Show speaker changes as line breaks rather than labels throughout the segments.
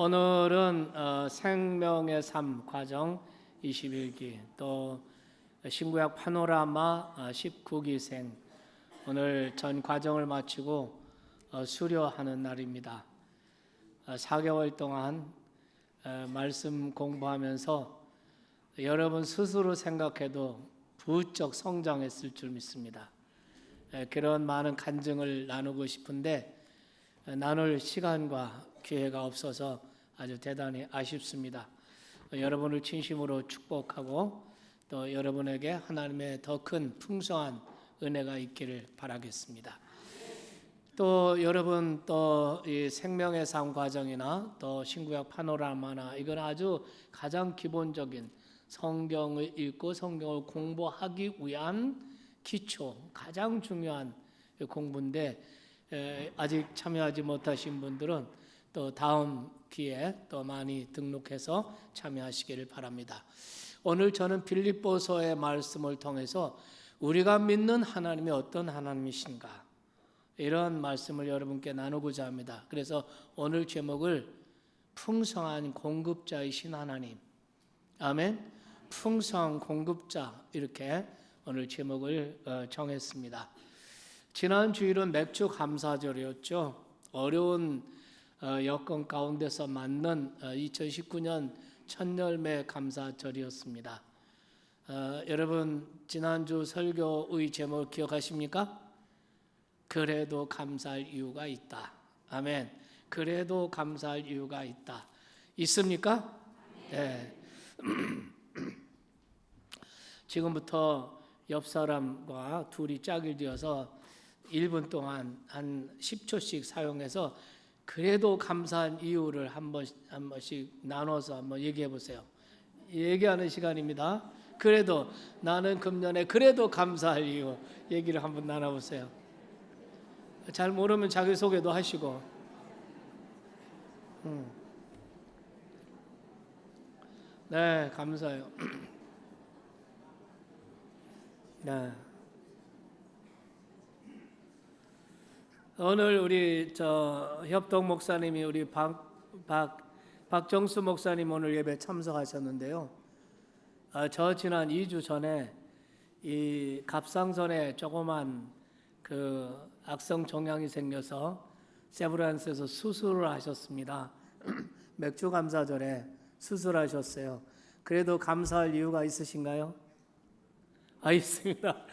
오늘은 생명의 삶 과정 21기 또 신구약 파노라마 19기생 오늘 전 과정을 마치고 수료하는 날입니다. 4개월 동안 말씀 공부하면서 여러분 스스로 생각해도 부쩍 성장했을 줄 믿습니다. 그런 많은 간증을 나누고 싶은데 나눌 시간과 기회가 없어서 아주 대단히 아쉽습니다. 여러분을 진심으로 축복하고 또 여러분에게 하나님의 더 큰 풍성한 은혜가 있기를 바라겠습니다. 또 여러분 또 이 생명의 삶 과정이나 또 신구약 파노라마나 이건 아주 가장 기본적인 성경을 읽고 성경을 공부하기 위한 기초, 가장 중요한 공부인데 아직 참여하지 못하신 분들은 또 다음 기회에 또 많이 등록해서 참여하시기를 바랍니다. 오늘 저는 빌립보서의 말씀을 통해서 우리가 믿는 하나님이 어떤 하나님이신가 이런 말씀을 여러분께 나누고자 합니다. 그래서 오늘 제목을 풍성한 공급자이신 하나님, 아멘. 풍성한 공급자 이렇게 오늘 제목을 정했습니다. 지난 주일은 맥주 감사절이었죠. 어려운 여건 가운데서 맞는 2019년 첫 열매 감사절이었습니다. 여러분 지난주 설교의 제목 기억하십니까? 그래도 감사할 이유가 있다. 아멘. 그래도 감사할 이유가 있다. 있습니까? 네. 지금부터 옆 사람과 둘이 짝을 지어서 1분 동안 한 10초씩 사용해서 그래도 감사한 이유를 한 번씩 나눠서 한번 얘기해 보세요. 얘기하는 시간입니다. 그래도 나는 금년에 그래도 감사할 이유 얘기를 한번 나눠보세요. 잘 모르면 자기소개도 하시고. 네, 감사해요. 네. 오늘 우리 협동 목사님이 우리 박정수 목사님 오늘 예배 참석하셨는데요. 저 지난 2주 전에 이 갑상선에 조그만 그 악성 종양이 생겨서 세브란스에서 수술을 하셨습니다. 맥주 감사절에 수술하셨어요. 그래도 감사할 이유가 있으신가요? 있습니다.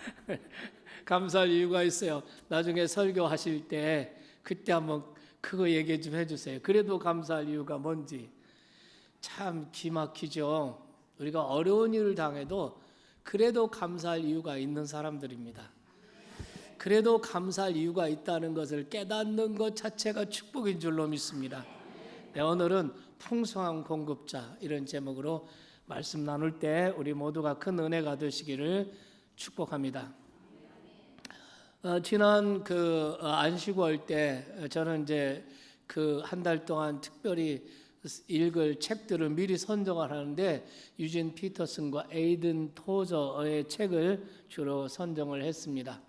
감사할 이유가 있어요. 나중에 설교하실 때 그때 한번 그거 얘기 좀 해주세요. 그래도 감사할 이유가 뭔지. 참 기막히죠. 우리가 어려운 일을 당해도 그래도 감사할 이유가 있는 사람들입니다. 그래도 감사할 이유가 있다는 것을 깨닫는 것 자체가 축복인 줄로 믿습니다. 네, 오늘은 풍성한 공급자 이런 제목으로 말씀 나눌 때 우리 모두가 큰 은혜가 되시기를 축복합니다. 지난 안식월 때 저는 이제 한 달 동안 특별히 읽을 책들을 미리 선정을 하는데 유진 피터슨과 에이든 토저의 책을 주로 선정을 했습니다.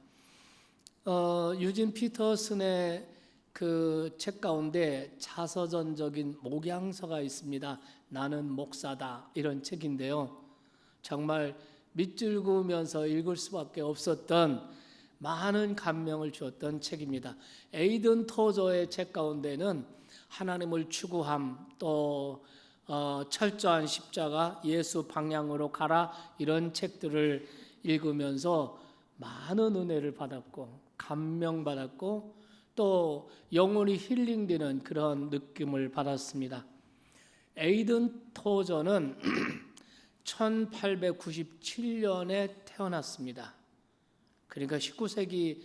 유진 피터슨의 그 책 가운데 자서전적인 목양서가 있습니다. 나는 목사다 이런 책인데요. 정말 밑줄그으면서 읽을 수밖에 없었던 많은 감명을 주었던 책입니다. 에이든 토저의 책 가운데는 하나님을 추구함 또 철저한 십자가 예수 방향으로 가라 이런 책들을 읽으면서 많은 은혜를 받았고 감명받았고 또 영혼이 힐링되는 그런 느낌을 받았습니다. 에이든 토저는 1897년에 태어났습니다. 그러니까 19세기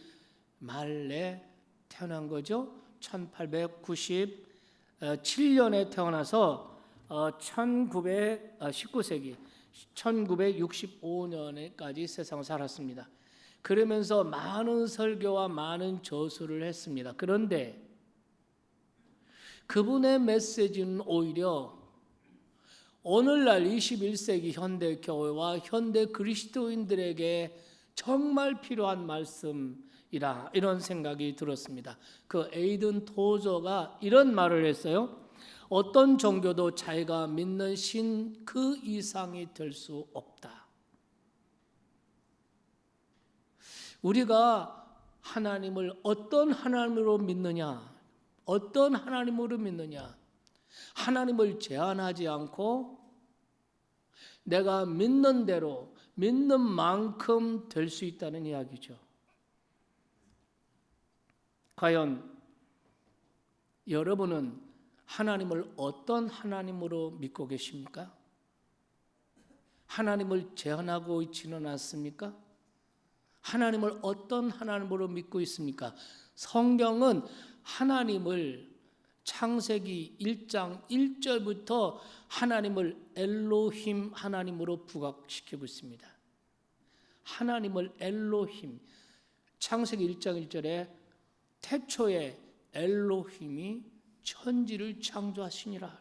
말에 태어난 거죠. 1897년에 태어나서 19세기 1965년까지 세상을 살았습니다. 그러면서 많은 설교와 많은 저수를 했습니다. 그런데 그분의 메시지는 오히려 오늘날 21세기 현대 교회와 현대 그리스도인들에게 정말 필요한 말씀이라 이런 생각이 들었습니다. 그 에이든 토저가 이런 말을 했어요. 어떤 종교도 자기가 믿는 신 그 이상이 될 수 없다. 우리가 하나님을 어떤 하나님으로 믿느냐? 어떤 하나님으로 믿느냐? 하나님을 제한하지 않고 내가 믿는 대로 믿는 만큼 될 수 있다는 이야기죠. 과연 여러분은 하나님을 어떤 하나님으로 믿고 계십니까? 하나님을 제한하고 있지는 않습니까? 하나님을 어떤 하나님으로 믿고 있습니까? 성경은 하나님을 창세기 1장 1절부터 하나님을 엘로힘 하나님으로 부각시키고 있습니다. 하나님을 엘로힘, 창세기 1장 1절에 태초에 엘로힘이 천지를 창조하시니라.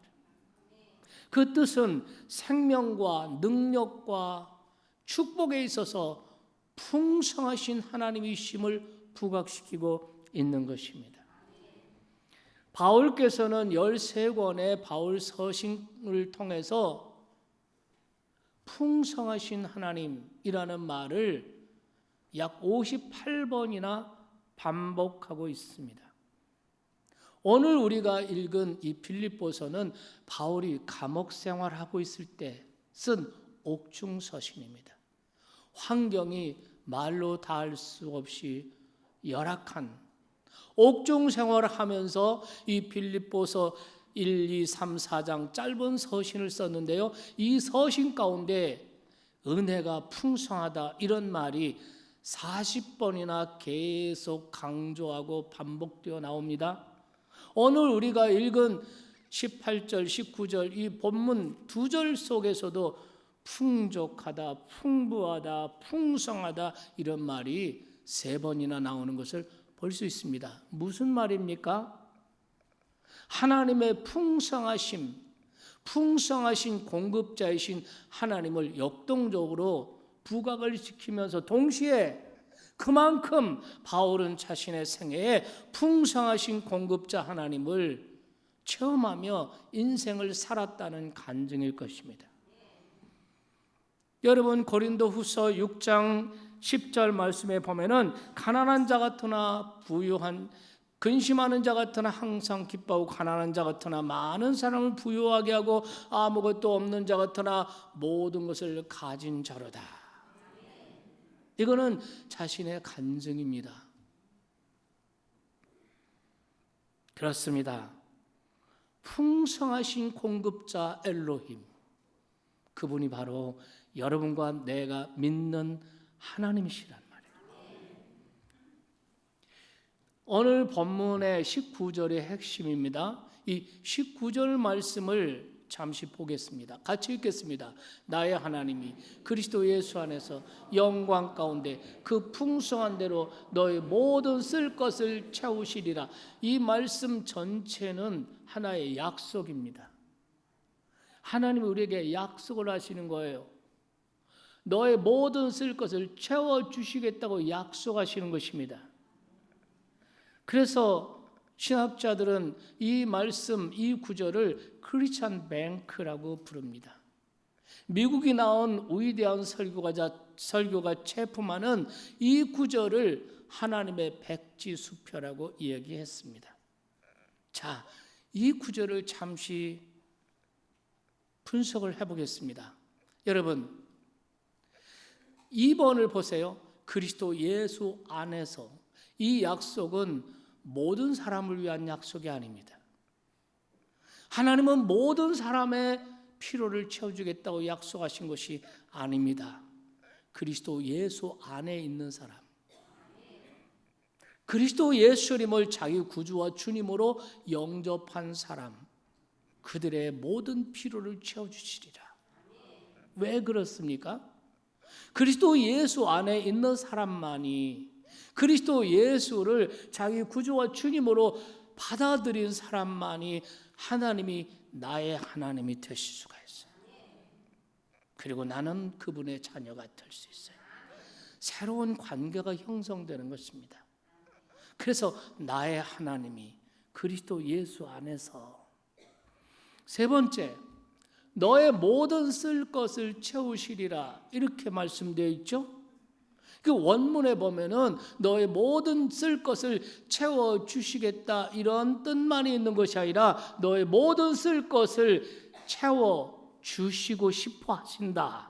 그 뜻은 생명과 능력과 축복에 있어서 풍성하신 하나님이심을 부각시키고 있는 것입니다. 바울께서는 13권의 바울 서신을 통해서 풍성하신 하나님이라는 말을 약 58번이나 반복하고 있습니다. 오늘 우리가 읽은 이 빌립보서는 바울이 감옥 생활하고 있을 때 쓴 옥중 서신입니다. 환경이 말로 다 할 수 없이 열악한 옥중 생활을 하면서 이 빌립보서 1, 2, 3, 4장 짧은 서신을 썼는데요. 이 서신 가운데 은혜가 풍성하다 이런 말이 40번이나 계속 강조하고 반복되어 나옵니다. 오늘 우리가 읽은 18절, 19절 이 본문 2절 속에서도 풍족하다, 풍부하다, 풍성하다 이런 말이 3번이나 나오는 것을 볼 수 있습니다. 무슨 말입니까? 하나님의 풍성하심, 풍성하신 공급자이신 하나님을 역동적으로 부각을 시키면서 동시에 그만큼 바울은 자신의 생애에 풍성하신 공급자 하나님을 체험하며 인생을 살았다는 간증일 것입니다. 여러분 고린도후서 6장 10절 말씀에 보면은 가난한 자 같으나 부유한 근심하는 자 같으나 항상 기뻐하고 가난한 자 같으나 많은 사람을 부유하게 하고 아무것도 없는 자 같으나 모든 것을 가진 자로다. 이거는 자신의 간증입니다. 그렇습니다. 풍성하신 공급자 엘로힘, 그분이 바로 여러분과 내가 믿는 하나님이시란 말이에요. 오늘 본문의 19절의 핵심입니다. 이 19절 말씀을 잠시 보겠습니다. 같이 읽겠습니다. 나의 하나님이 그리스도 예수 안에서 영광 가운데 그 풍성한 대로 너의 모든 쓸 것을 채우시리라. 이 말씀 전체는 하나의 약속입니다. 하나님이 우리에게 약속을 하시는 거예요. 너의 모든 쓸 것을 채워주시겠다고 약속하시는 것입니다. 그래서 신학자들은 이 말씀, 이 구절을 크리스천 뱅크라고 부릅니다. 미국이 나온 위대한 설교가 체프만은 이 구절을 하나님의 백지수표라고 이야기했습니다. 자, 이 구절을 잠시 분석을 해보겠습니다. 여러분, 2번을 보세요. 그리스도 예수 안에서. 이 약속은 모든 사람을 위한 약속이 아닙니다. 하나님은 모든 사람의 필요를 채워주겠다고 약속하신 것이 아닙니다. 그리스도 예수 안에 있는 사람, 그리스도 예수님을 자기 구주와 주님으로 영접한 사람, 그들의 모든 필요를 채워주시리라. 왜 그렇습니까? 그리스도 예수 안에 있는 사람만이, 그리스도 예수를 자기 구주와 주님으로 받아들인 사람만이 하나님이 나의 하나님이 되실 수가 있어요. 그리고 나는 그분의 자녀가 될 수 있어요. 새로운 관계가 형성되는 것입니다. 그래서 나의 하나님이 그리스도 예수 안에서, 세 번째, 너의 모든 쓸 것을 채우시리라 이렇게 말씀되어 있죠. 그 원문에 보면은 너의 모든 쓸 것을 채워주시겠다 이런 뜻만 있는 것이 아니라 너의 모든 쓸 것을 채워주시고 싶어 하신다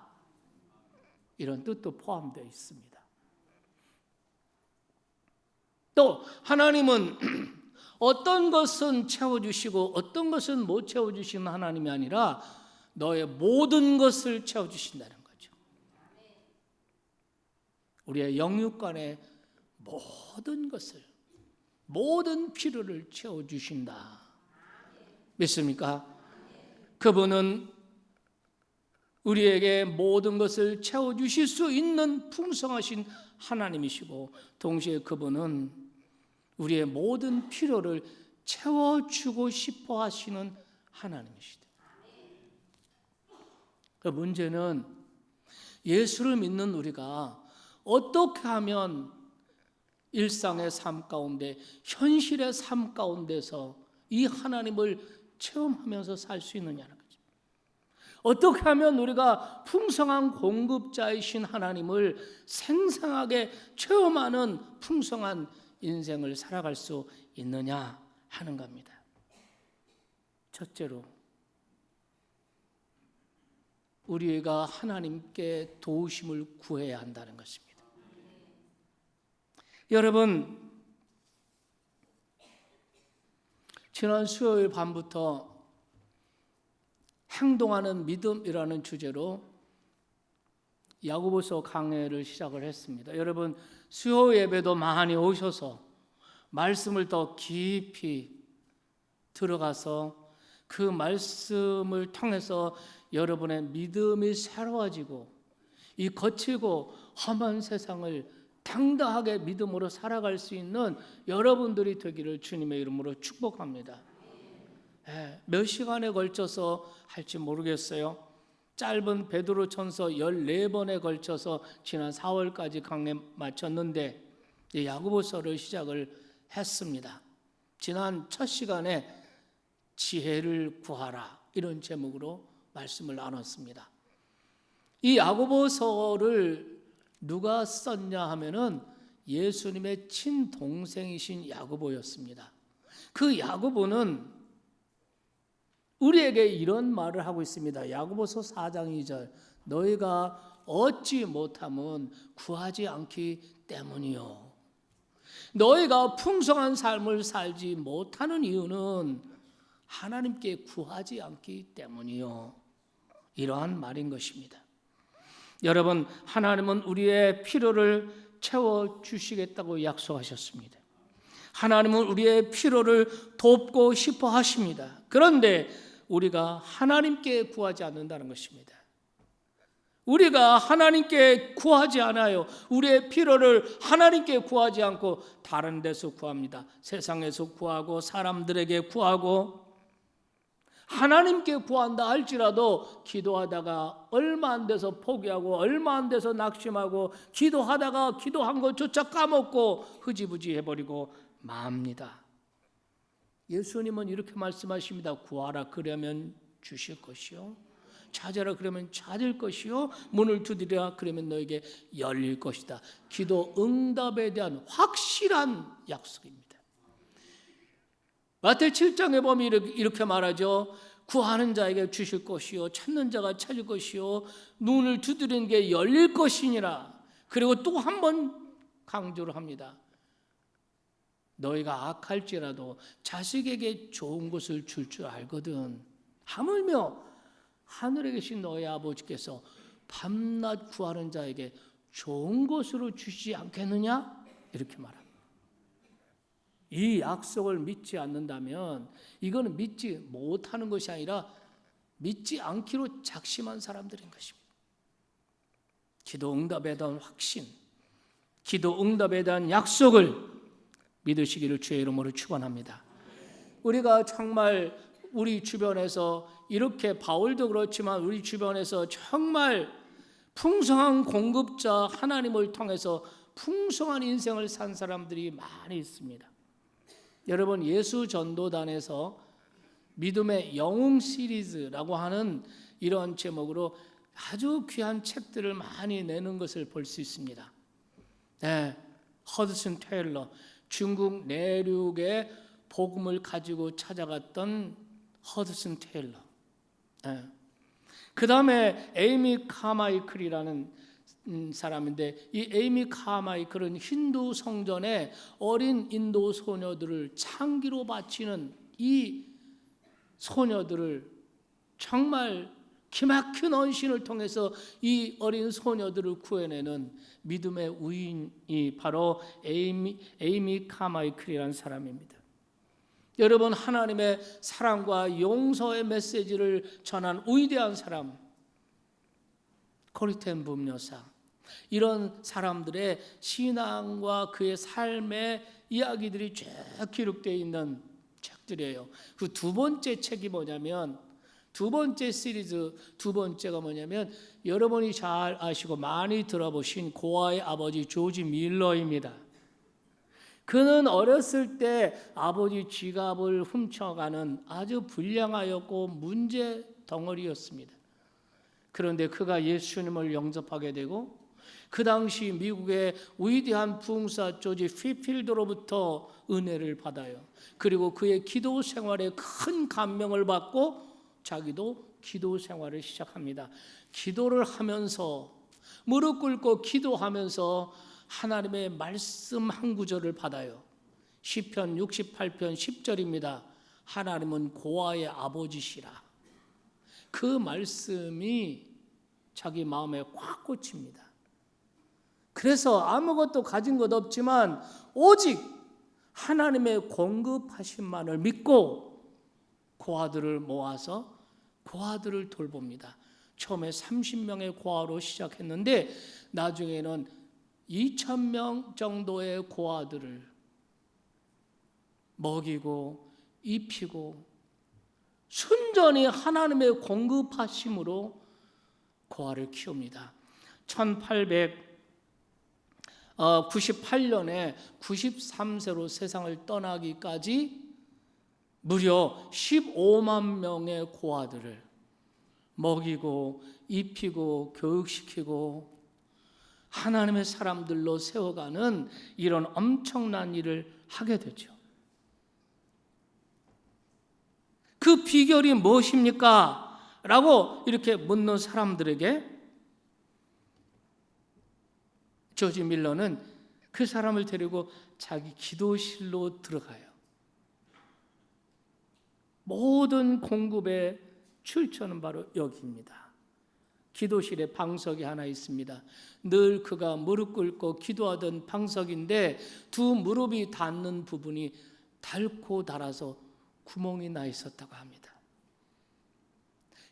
이런 뜻도 포함되어 있습니다. 또 하나님은 어떤 것은 채워주시고 어떤 것은 못 채워주시는 하나님이 아니라 너의 모든 것을 채워주신다는 거죠. 우리의 영육간의 모든 것을, 모든 필요를 채워주신다. 믿습니까? 그분은 우리에게 모든 것을 채워주실 수 있는 풍성하신 하나님이시고 동시에 그분은 우리의 모든 필요를 채워주고 싶어 하시는 하나님이시다. 그 문제는 예수를 믿는 우리가 어떻게 하면 일상의 삶 가운데, 현실의 삶 가운데서 이 하나님을 체험하면서 살 수 있느냐는 거죠. 어떻게 하면 우리가 풍성한 공급자이신 하나님을 생생하게 체험하는 풍성한 인생을 살아갈 수 있느냐 하는 겁니다. 첫째로 우리가 하나님께 도우심을 구해야 한다는 것입니다. 여러분, 지난 수요일 밤부터 행동하는 믿음이라는 주제로 야고보서 강해를 시작을 했습니다. 여러분, 수요 예배도 많이 오셔서 말씀을 더 깊이 들어가서 그 말씀을 통해서 여러분의 믿음이 새로워지고 이 거칠고 험한 세상을 당당하게 믿음으로 살아갈 수 있는 여러분들이 되기를 주님의 이름으로 축복합니다. 몇 시간에 걸쳐서 할지 모르겠어요. 짧은 베드로전서 14번에 걸쳐서 지난 4월까지 강해 마쳤는데 야고보서를 시작을 했습니다. 지난 첫 시간에 지혜를 구하라 이런 제목으로 말씀을 나눴습니다. 이 야고보서를 누가 썼냐 하면은 예수님의 친동생이신 야고보였습니다. 그 야고보는 우리에게 이런 말을 하고 있습니다. 야고보서 4장 2절 너희가 얻지 못함은 구하지 않기 때문이요. 너희가 풍성한 삶을 살지 못하는 이유는 하나님께 구하지 않기 때문이요. 이러한 말인 것입니다. 여러분, 하나님은 우리의 필요를 채워주시겠다고 약속하셨습니다. 하나님은 우리의 필요를 돕고 싶어 하십니다. 그런데 우리가 하나님께 구하지 않는다는 것입니다. 우리가 하나님께 구하지 않아요. 우리의 필요를 하나님께 구하지 않고 다른 데서 구합니다. 세상에서 구하고 사람들에게 구하고 하나님께 구한다 할지라도 기도하다가 얼마 안 돼서 포기하고 얼마 안 돼서 낙심하고 기도하다가 기도한 것조차 까먹고 흐지부지 해버리고 맙니다. 예수님은 이렇게 말씀하십니다. 구하라 그러면 주실 것이요 찾으라 그러면 찾을 것이요 문을 두드리라 그러면 너에게 열릴 것이다. 기도 응답에 대한 확실한 약속입니다. 마태 7장에 보면 이렇게 말하죠. 구하는 자에게 주실 것이요 찾는 자가 찾을 것이요 문을 두드리는 게 열릴 것이니라. 그리고 또 한 번 강조를 합니다. 너희가 악할지라도 자식에게 좋은 것을 줄 줄 알거든. 하물며 하늘에 계신 너희 아버지께서 밤낮 구하는 자에게 좋은 것으로 주시지 않겠느냐? 이렇게 말합니다. 이 약속을 믿지 않는다면 이거는 믿지 못하는 것이 아니라 믿지 않기로 작심한 사람들인 것입니다. 기도 응답에 대한 확신, 기도 응답에 대한 약속을 믿으시기를 주의 이름으로 축원합니다. 우리가 정말 우리 주변에서 이렇게 바울도 그렇지만 우리 주변에서 정말 풍성한 공급자 하나님을 통해서 풍성한 인생을 산 사람들이 많이 있습니다. 여러분, 예수 전도단에서 믿음의 영웅 시리즈라고 하는 이런 제목으로 아주 귀한 책들을 많이 내는 것을 볼 수 있습니다. 네, 허드슨 테일러, 중국 내륙의 복음을 가지고 찾아갔던 허드슨 테일러. 네. 그 다음에 에이미 카마이클이라는 사람인데, 이 에이미 카마이클은 힌두 성전에 어린 인도 소녀들을 창기로 바치는 이 소녀들을 정말 기막힌 헌신을 통해서 이 어린 소녀들을 구해내는 믿음의 우인이 바로 에이미 카마이클이라는 사람입니다. 여러분, 하나님의 사랑과 용서의 메시지를 전한 위대한 사람, 코리텐 분여사, 이런 사람들의 신앙과 그의 삶의 이야기들이 쭉 기록되어 있는 책들이에요. 그 두 번째 책이 뭐냐면, 두 번째 시리즈 두 번째가 뭐냐면, 여러분이 잘 아시고 많이 들어보신 고아의 아버지 조지 밀러입니다. 그는 어렸을 때 아버지 지갑을 훔쳐가는 아주 불량하였고 문제 덩어리였습니다. 그런데 그가 예수님을 영접하게 되고, 그 당시 미국의 위대한 부흥사 조지 피필드로부터 은혜를 받아요. 그리고 그의 기도 생활에 큰 감명을 받고 자기도 기도 생활을 시작합니다. 기도를 하면서, 무릎 꿇고 기도하면서 하나님의 말씀 한 구절을 받아요. 시편 68편 10절입니다. 하나님은 고아의 아버지시라. 그 말씀이 자기 마음에 확 꽂힙니다. 그래서 아무것도 가진 것 없지만 오직 하나님의 공급하심만을 믿고 고아들을 모아서 고아들을 돌봅니다. 처음에 30명의 고아로 시작했는데 나중에는 2,000명 정도의 고아들을 먹이고 입히고 순전히 하나님의 공급하심으로 고아를 키웁니다. 1898년에 93세로 세상을 떠나기까지 무려 15만 명의 고아들을 먹이고 입히고 교육시키고 하나님의 사람들로 세워가는 이런 엄청난 일을 하게 되죠. 그 비결이 무엇입니까? 라고 이렇게 묻는 사람들에게 조지 밀러는 그 사람을 데리고 자기 기도실로 들어가요. 모든 공급의 출처는 바로 여기입니다. 기도실에 방석이 하나 있습니다. 늘 그가 무릎 꿇고 기도하던 방석인데 두 무릎이 닿는 부분이 닳고 닳아서 구멍이 나 있었다고 합니다.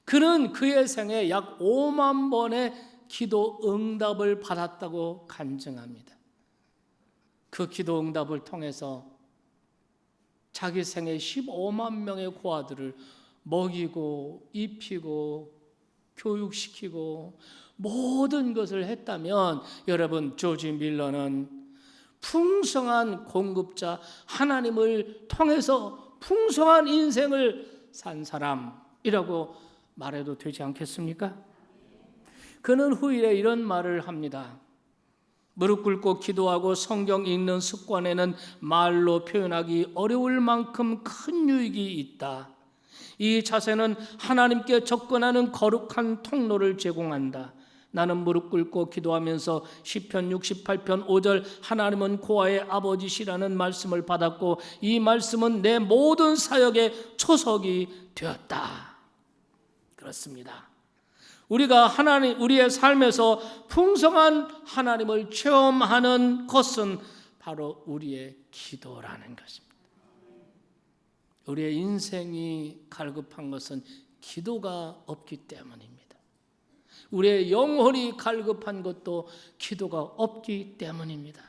그는 그의 생에 약 5만 번의 기도 응답을 받았다고 간증합니다. 그 기도 응답을 통해서 자기 생에 15만 명의 고아들을 먹이고 입히고 교육시키고 모든 것을 했다면, 여러분, 조지 밀러는 풍성한 공급자, 하나님을 통해서 풍성한 인생을 산 사람이라고 말해도 되지 않겠습니까? 그는 후일에 이런 말을 합니다. 무릎 꿇고 기도하고 성경 읽는 습관에는 말로 표현하기 어려울 만큼 큰 유익이 있다. 이 자세는 하나님께 접근하는 거룩한 통로를 제공한다. 나는 무릎 꿇고 기도하면서 시편 68편 5절 하나님은 고아의 아버지시라는 말씀을 받았고, 이 말씀은 내 모든 사역의 초석이 되었다. 그렇습니다. 우리가 우리의 삶에서 풍성한 하나님을 체험하는 것은 바로 우리의 기도라는 것입니다. 우리의 인생이 갈급한 것은 기도가 없기 때문입니다. 우리의 영혼이 갈급한 것도 기도가 없기 때문입니다.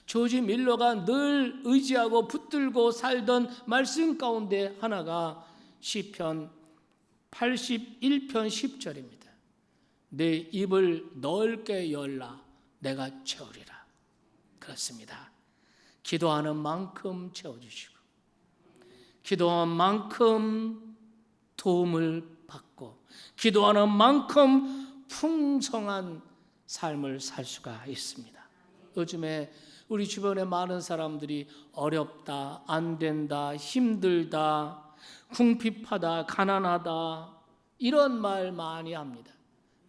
조지 밀러가 늘 의지하고 붙들고 살던 말씀 가운데 하나가 시편 81편 10절입니다. 내 입을 넓게 열라 내가 채우리라. 그렇습니다. 기도하는 만큼 채워주시고 기도한 만큼 도움을 받고 기도하는 만큼 풍성한 삶을 살 수가 있습니다. 요즘에 우리 주변에 많은 사람들이 어렵다, 안 된다, 힘들다, 궁핍하다, 가난하다 이런 말 많이 합니다.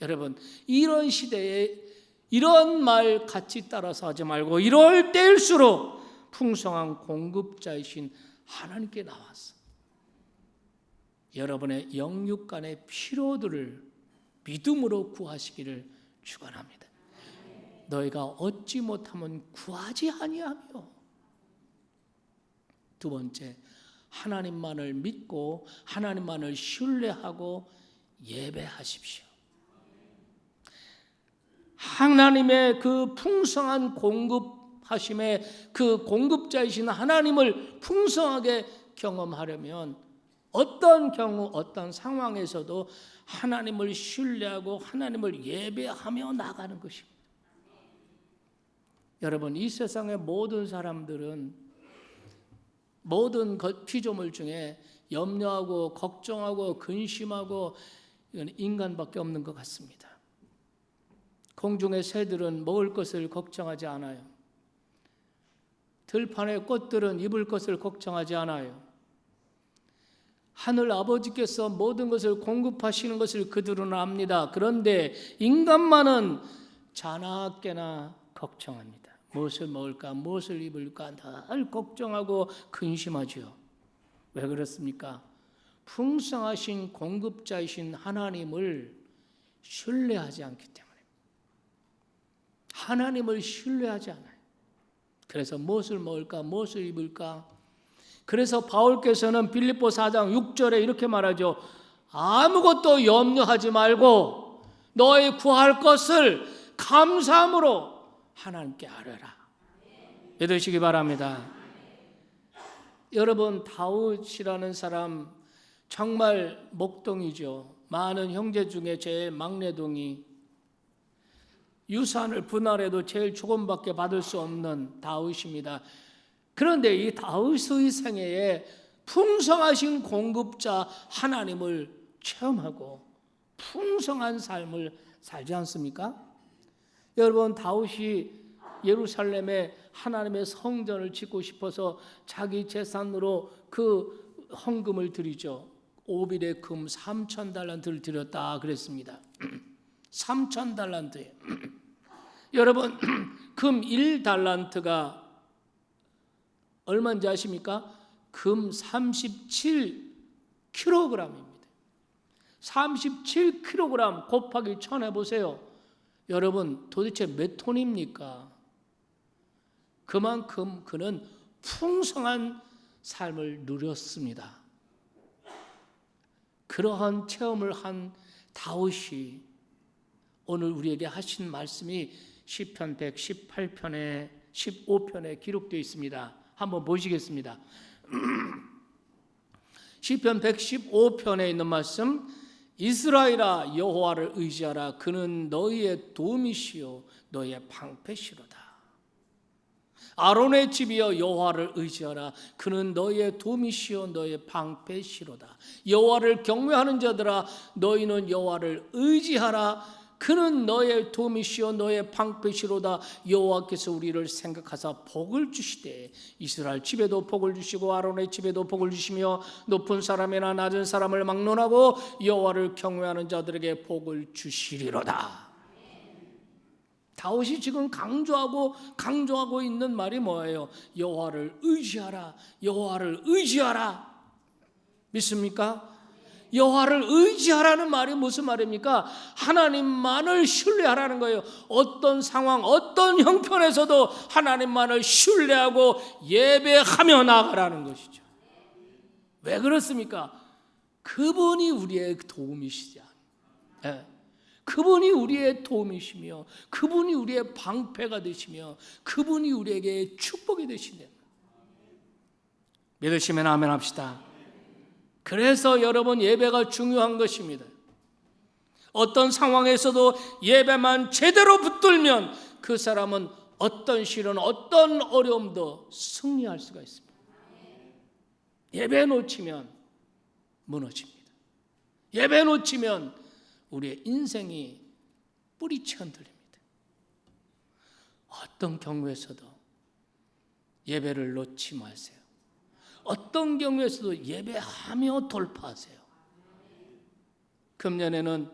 여러분, 이런 시대에 이런 말 같이 따라서 하지 말고 이럴 때일수록 풍성한 공급자이신 하나님께 나와서 여러분의 영육 간의 필요들을 믿음으로 구하시기를 축원합니다. 너희가 얻지 못하면 구하지 아니하며. 두 번째, 하나님만을 믿고 하나님만을 신뢰하고 예배하십시오. 하나님의 그 풍성한 공급하심에 그 공급자이신 하나님을 풍성하게 경험하려면 어떤 경우 어떤 상황에서도 하나님을 신뢰하고 하나님을 예배하며 나가는 것입니다. 여러분, 이 세상의 모든 사람들은 모든 피조물 중에 염려하고 걱정하고 근심하고 이건 인간밖에 없는 것 같습니다. 공중의 새들은 먹을 것을 걱정하지 않아요. 들판의 꽃들은 입을 것을 걱정하지 않아요. 하늘 아버지께서 모든 것을 공급하시는 것을 그들은 압니다. 그런데 인간만은 자나깨나 걱정합니다. 무엇을 먹을까, 무엇을 입을까 늘 걱정하고 근심하지요. 왜 그렇습니까? 풍성하신 공급자이신 하나님을 신뢰하지 않기 때문에. 하나님을 신뢰하지 않아요. 그래서 무엇을 먹을까, 무엇을 입을까. 그래서 바울께서는 빌립보 4장 6절에 이렇게 말하죠. 아무것도 염려하지 말고 너의 구할 것을 감사함으로 하나님께 아뢰라. 믿으시기 바랍니다. 여러분, 다윗이라는 사람 정말 목동이죠. 많은 형제 중에 제일 막내동이, 유산을 분할해도 제일 조금밖에 받을 수 없는 다윗입니다. 그런데 이 다윗의 생애에 풍성하신 공급자 하나님을 체험하고 풍성한 삶을 살지 않습니까? 여러분, 다윗이 예루살렘에 하나님의 성전을 짓고 싶어서 자기 재산으로 그 헌금을 드리죠. 오빌의 금 3,000달란트를 드렸다 그랬습니다. 3,000달란트예요. 여러분, 금 1달란트가 얼마인지 아십니까? 금 37kg입니다. 37kg 곱하기 1000 해보세요. 여러분, 도대체 몇 톤입니까? 그만큼 그는 풍성한 삶을 누렸습니다. 그러한 체험을 한 다윗이 오늘 우리에게 하신 말씀이 시편 118편에 15편에 기록되어 있습니다. 한번 보시겠습니다. 시편 115편에 있는 말씀, 이스라엘아 여호와를 의지하라. 그는 너희의 도움이시요 너희의 방패시로다. 아론의 집이여 여호와를 의지하라. 그는 너희의 도움이시요 너희의 방패시로다. 여호와를 경외하는 자들아 너희는 여호와를 의지하라. 그는 너의 도움이시요 너의 방패시로다. 여호와께서 우리를 생각하사 복을 주시되 이스라엘 집에도 복을 주시고 아론의 집에도 복을 주시며 높은 사람이나 낮은 사람을 막론하고 여호와를 경외하는 자들에게 복을 주시리로다. 다윗이 지금 강조하고 있는 말이 뭐예요? 여호와를 의지하라. 여호와를 의지하라. 믿습니까? 여호와를 의지하라는 말이 무슨 말입니까? 하나님만을 신뢰하라는 거예요. 어떤 상황, 어떤 형편에서도 하나님만을 신뢰하고 예배하며 나아가라는 것이죠. 왜 그렇습니까? 그분이 우리의 도움이시죠. 네. 그분이 우리의 도움이시며 그분이 우리의 방패가 되시며 그분이 우리에게 축복이 되시네요. 믿으시면 아멘 합시다. 그래서 여러분, 예배가 중요한 것입니다. 어떤 상황에서도 예배만 제대로 붙들면 그 사람은 어떤 시련, 어떤 어려움도 승리할 수가 있습니다. 예배 놓치면 무너집니다. 예배 놓치면 우리의 인생이 뿌리치 흔들립니다. 어떤 경우에서도 예배를 놓지 마세요. 어떤 경우에서도 예배하며 돌파하세요. 금년에는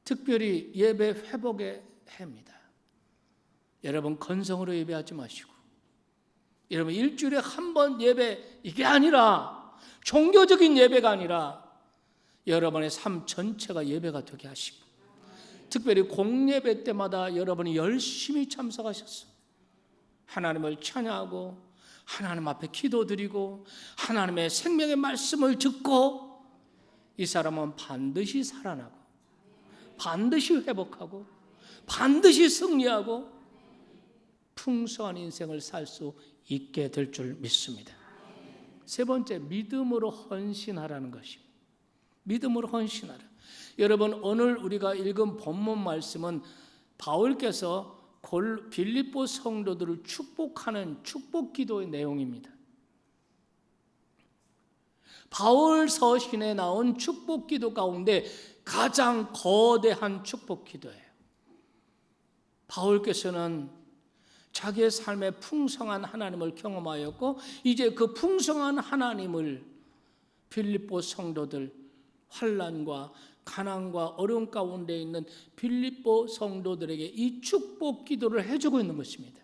특별히 예배 회복의 해입니다. 여러분 건성으로 예배하지 마시고, 여러분 일주일에 한 번 예배, 이게 아니라 종교적인 예배가 아니라 여러분의 삶 전체가 예배가 되게 하시고, 특별히 공예배 때마다 여러분이 열심히 참석하셨어. 하나님을 찬양하고 하나님 앞에 기도드리고 하나님의 생명의 말씀을 듣고, 이 사람은 반드시 살아나고 반드시 회복하고 반드시 승리하고 풍성한 인생을 살 수 있게 될 줄 믿습니다. 세 번째, 믿음으로 헌신하라는 것입니다. 믿음으로 헌신하라. 여러분 오늘 우리가 읽은 본문 말씀은 바울께서 빌립보 성도들을 축복하는 축복 기도의 내용입니다. 바울 서신에 나온 축복 기도 가운데 가장 거대한 축복 기도예요. 바울께서는 자기의 삶에 풍성한 하나님을 경험하였고, 이제 그 풍성한 하나님을 빌립보 성도들, 환난과 가난과 어려움 가운데 있는 빌립보 성도들에게 이 축복 기도를 해주고 있는 것입니다.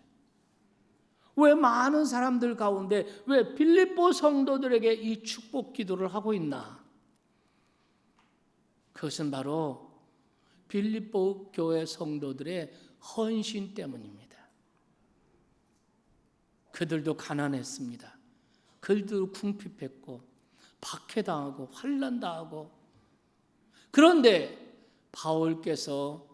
왜 많은 사람들 가운데 왜 빌립보 성도들에게 이 축복 기도를 하고 있나? 그것은 바로 빌립보 교회 성도들의 헌신 때문입니다. 그들도 가난했습니다. 그들도 궁핍했고 박해당하고 환난당하고, 그런데 바울께서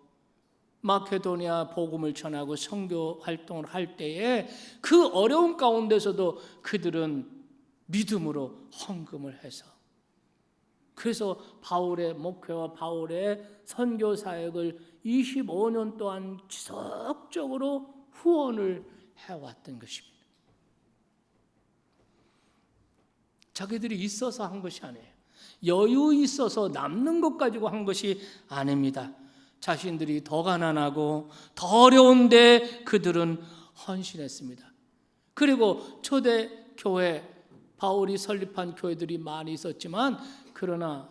마케도니아 복음을 전하고 선교 활동을 할 때에 그 어려운 가운데서도 그들은 믿음으로 헌금을 해서, 그래서 바울의 목회와 바울의 선교 사역을 25년 동안 지속적으로 후원을 해왔던 것입니다. 자기들이 있어서 한 것이 아니에요. 여유 있어서 남는 것 가지고 한 것이 아닙니다. 자신들이 더 가난하고 더 어려운데 그들은 헌신했습니다. 그리고 초대 교회, 바울이 설립한 교회들이 많이 있었지만, 그러나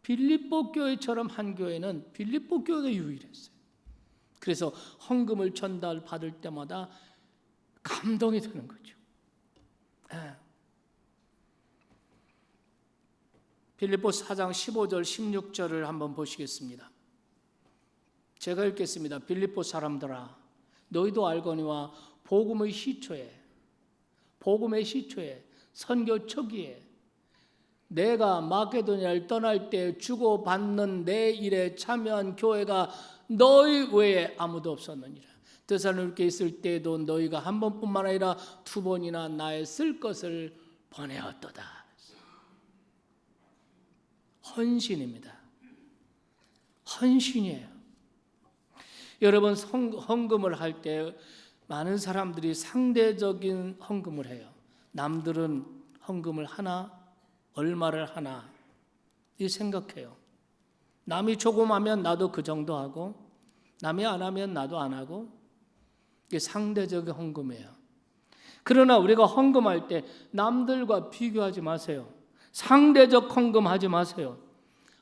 빌립보 교회처럼 한 교회는 빌립보 교회가 유일했어요. 그래서 헌금을 전달받을 때마다 감동이 되는 거죠. 빌립보 4장 15절 16절을 한번 보시겠습니다. 제가 읽겠습니다. 빌립보 사람들아, 너희도 알거니와 복음의 시초에 선교 초기에 내가 마케도니아를 떠날 때 주고받는 내 일에 참여한 교회가 너희 외에 아무도 없었느니라. 데살로니가에 있을 때에도 너희가 한 번뿐만 아니라 두 번이나 나의 쓸 것을 보내었도다. 헌신입니다. 헌신이에요. 여러분 헌금을 할 때 많은 사람들이 상대적인 헌금을 해요. 남들은 헌금을 하나, 얼마를 하나, 이 생각해요. 남이 조금 하면 나도 그 정도 하고, 남이 안 하면 나도 안 하고, 이게 상대적인 헌금이에요. 그러나 우리가 헌금할 때 남들과 비교하지 마세요. 상대적 헌금하지 마세요.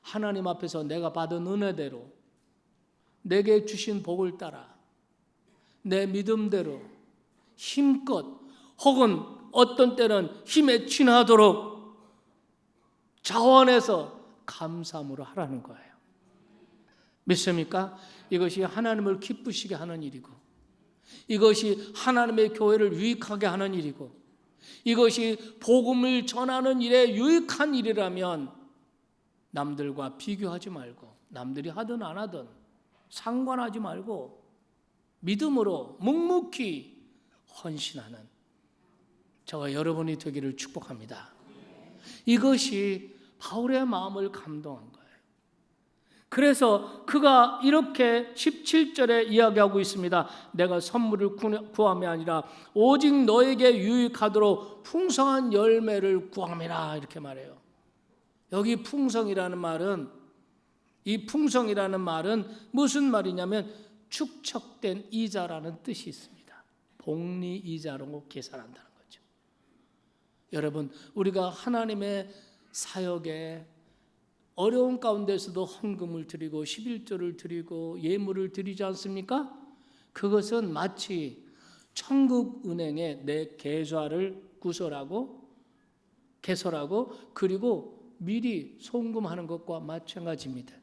하나님 앞에서 내가 받은 은혜대로, 내게 주신 복을 따라, 내 믿음대로 힘껏, 혹은 어떤 때는 힘에 친하도록 자원해서 감사함으로 하라는 거예요. 믿습니까? 이것이 하나님을 기쁘시게 하는 일이고, 이것이 하나님의 교회를 유익하게 하는 일이고, 이것이 복음을 전하는 일에 유익한 일이라면 남들과 비교하지 말고, 남들이 하든 안 하든 상관하지 말고 믿음으로 묵묵히 헌신하는 저와 여러분이 되기를 축복합니다. 이것이 바울의 마음을 감동한 거예요. 그래서 그가 이렇게 17절에 이야기하고 있습니다. 내가 선물을 구함이 아니라 오직 너에게 유익하도록 풍성한 열매를 구함이라, 이렇게 말해요. 여기 풍성이라는 말은, 이 풍성이라는 말은 무슨 말이냐면 축적된 이자라는 뜻이 있습니다. 복리 이자로 계산한다는 거죠. 여러분, 우리가 하나님의 사역에 어려운 가운데서도 헌금을 드리고 11조를 드리고 예물을 드리지 않습니까? 그것은 마치 천국은행에 내 계좌를 개설하고 그리고 미리 송금하는 것과 마찬가지입니다.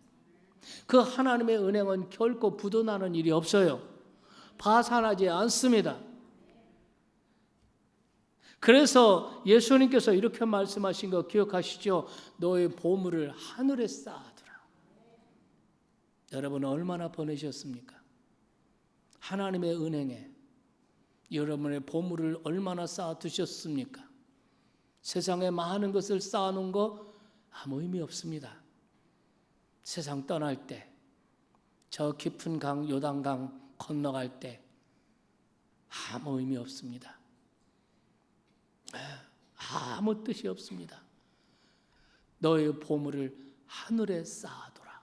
그 하나님의 은행은 결코 부도나는 일이 없어요. 파산하지 않습니다. 그래서 예수님께서 이렇게 말씀하신 거 기억하시죠? 너의 보물을 하늘에 쌓아두라. 여러분 얼마나 보내셨습니까? 하나님의 은행에 여러분의 보물을 얼마나 쌓아두셨습니까? 세상에 많은 것을 쌓아놓은 거 아무 의미 없습니다. 세상 떠날 때, 저 깊은 강 요단강 건너갈 때 아무 의미 없습니다. 아무 뜻이 없습니다. 너의 보물을 하늘에 쌓아둬라.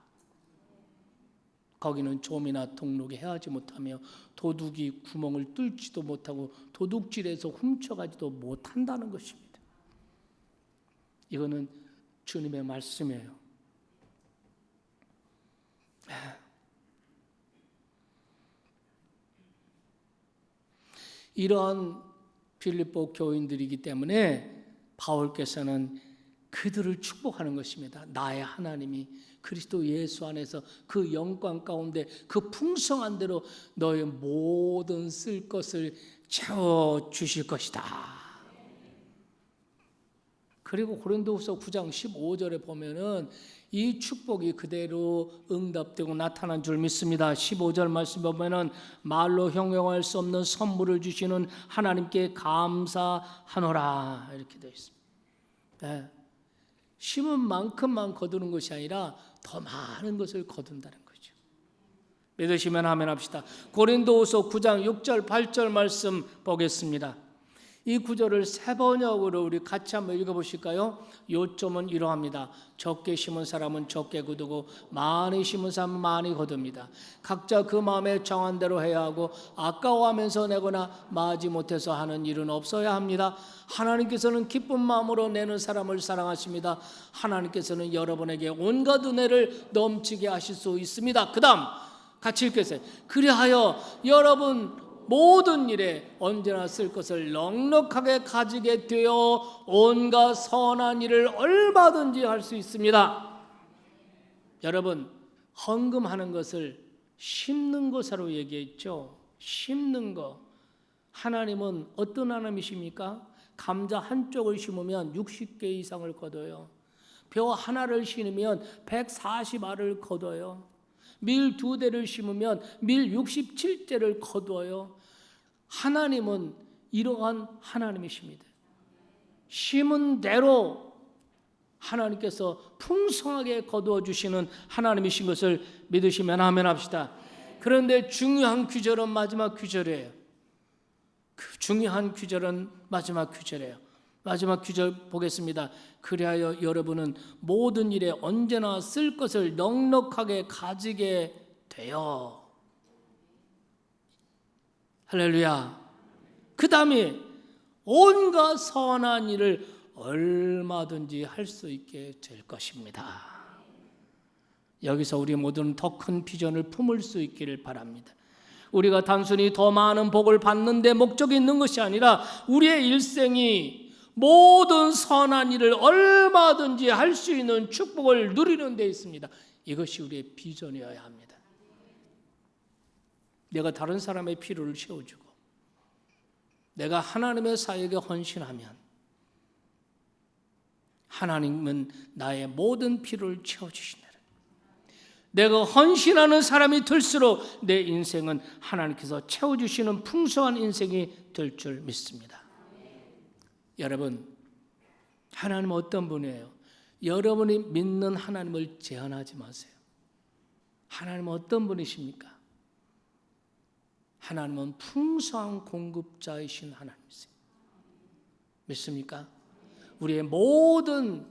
거기는 좀이나 동록이 헤아지 못하며 도둑이 구멍을 뚫지도 못하고 도둑질해서 훔쳐가지도 못한다는 것입니다. 이거는 주님의 말씀이에요. 이러한 빌립보 교인들이기 때문에 바울께서는 그들을 축복하는 것입니다. 나의 하나님이 그리스도 예수 안에서 그 영광 가운데 그 풍성한 대로 너의 모든 쓸 것을 채워주실 것이다. 그리고 고린도후서 9장 15절에 보면은 이 축복이 그대로 응답되고 나타난 줄 믿습니다. 15절 말씀 보면은 말로 형용할 수 없는 선물을 주시는 하나님께 감사하노라, 이렇게 되어 있습니다. 네. 심은 만큼만 거두는 것이 아니라 더 많은 것을 거둔다는 거죠. 믿으시면 아멘 합시다. 고린도후서 9장 6절 8절 말씀 보겠습니다. 이 구절을 세 번역으로 우리 같이 한번 읽어보실까요? 요점은 이러합니다. 적게 심은 사람은 적게 거두고 많이 심은 사람은 많이 거둡니다. 각자 그 마음에 정한 대로 해야 하고 아까워하면서 내거나 마지 못해서 하는 일은 없어야 합니다. 하나님께서는 기쁜 마음으로 내는 사람을 사랑하십니다. 하나님께서는 여러분에게 온갖 은혜를 넘치게 하실 수 있습니다. 그 다음 같이 읽겠어요. 그리하여 여러분 모든 일에 언제나 쓸 것을 넉넉하게 가지게 되어 온갖 선한 일을 얼마든지 할 수 있습니다. 여러분, 헌금하는 것을 심는 것으로 얘기했죠. 심는 것. 하나님은 어떤 하나님이십니까? 감자 한쪽을 심으면 60개 이상을 거둬요. 벼 하나를 심으면 140알을 거둬요. 밀 2대를 심으면 밀 67대를 거둬요. 하나님은 이러한 하나님이십니다. 심은 대로 하나님께서 풍성하게 거두어 주시는 하나님이신 것을 믿으시면 아멘 합시다. 그런데 중요한 규절은 마지막 규절이에요. 그 중요한 규절은 마지막 규절이에요. 마지막 규절 보겠습니다. 그리하여 여러분은 모든 일에 언제나 쓸 것을 넉넉하게 가지게 되어. 할렐루야. 그 다음에 온갖 선한 일을 얼마든지 할 수 있게 될 것입니다. 여기서 우리 모두는 더 큰 비전을 품을 수 있기를 바랍니다. 우리가 단순히 더 많은 복을 받는 데 목적이 있는 것이 아니라 우리의 일생이 모든 선한 일을 얼마든지 할 수 있는 축복을 누리는 데 있습니다. 이것이 우리의 비전이어야 합니다. 내가 다른 사람의 필요를 채워주고 내가 하나님의 사역에 헌신하면 하나님은 나의 모든 필요를 채워주신다. 내가 헌신하는 사람이 될수록 내 인생은 하나님께서 채워주시는 풍성한 인생이 될 줄 믿습니다. 여러분, 하나님은 어떤 분이에요? 여러분이 믿는 하나님을 제한하지 마세요. 하나님은 어떤 분이십니까? 하나님은 풍성한 공급자이신 하나님이세요. 믿습니까? 우리의 모든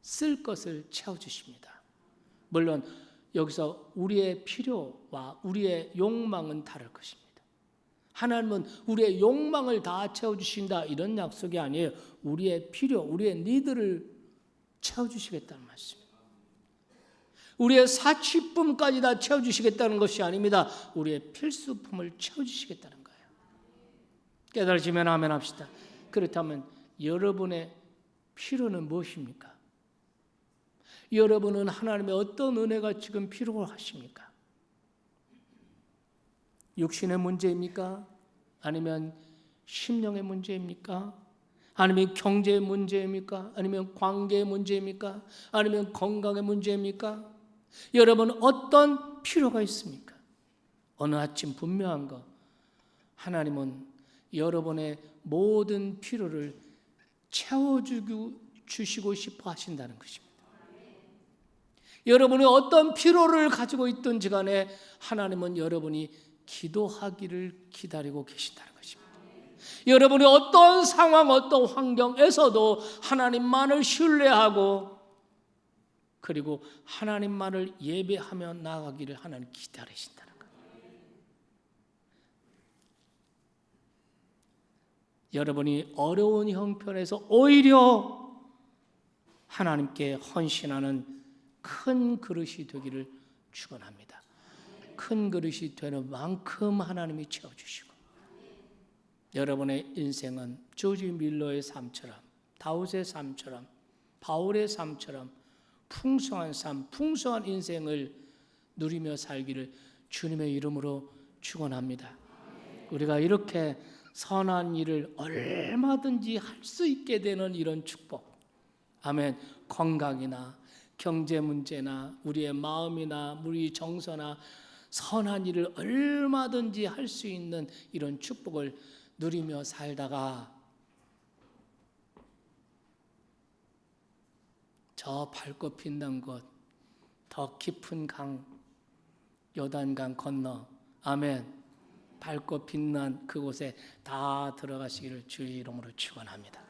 쓸 것을 채워주십니다. 물론 여기서 우리의 필요와 우리의 욕망은 다를 것입니다. 하나님은 우리의 욕망을 다 채워주신다 이런 약속이 아니에요. 우리의 필요, 우리의 니드를 채워주시겠다는 말씀입니다. 우리의 사치품까지 다 채워주시겠다는 것이 아닙니다. 우리의 필수품을 채워주시겠다는 거예요. 깨달으시면 아멘 합시다. 그렇다면 여러분의 필요는 무엇입니까? 여러분은 하나님의 어떤 은혜가 지금 필요하십니까? 육신의 문제입니까? 아니면 심령의 문제입니까? 아니면 경제의 문제입니까? 아니면 관계의 문제입니까? 아니면 건강의 문제입니까? 여러분 어떤 필요가 있습니까? 어느 아침 분명한 것, 하나님은 여러분의 모든 필요를 채워주시고 싶어 하신다는 것입니다. 여러분이 어떤 필요를 가지고 있든지 간에 하나님은 여러분이 기도하기를 기다리고 계신다는 것입니다. 여러분이 어떤 상황, 어떤 환경에서도 하나님만을 신뢰하고 그리고 하나님만을 예배하며 나아가기를 하나님 기다리신다는 거예요. 여러분이 어려운 형편에서 오히려 하나님께 헌신하는 큰 그릇이 되기를 축원합니다. 큰 그릇이 되는 만큼 하나님이 채워주시고 여러분의 인생은 조지 밀러의 삶처럼 다윗의 삶처럼 바울의 삶처럼 풍성한 삶, 풍성한 인생을 누리며 살기를 주님의 이름으로 축원합니다. 우리가 이렇게 선한 일을 얼마든지 할 수 있게 되는 이런 축복, 아멘. 건강이나 경제 문제나 우리의 마음이나 우리 정서나 선한 일을 얼마든지 할 수 있는 이런 축복을 누리며 살다가 저 밝고 빛난 곳, 더 깊은 강, 요단강 건너, 아멘, 밝고 빛난 그곳에 다 들어가시기를 주의 이름으로 축원합니다.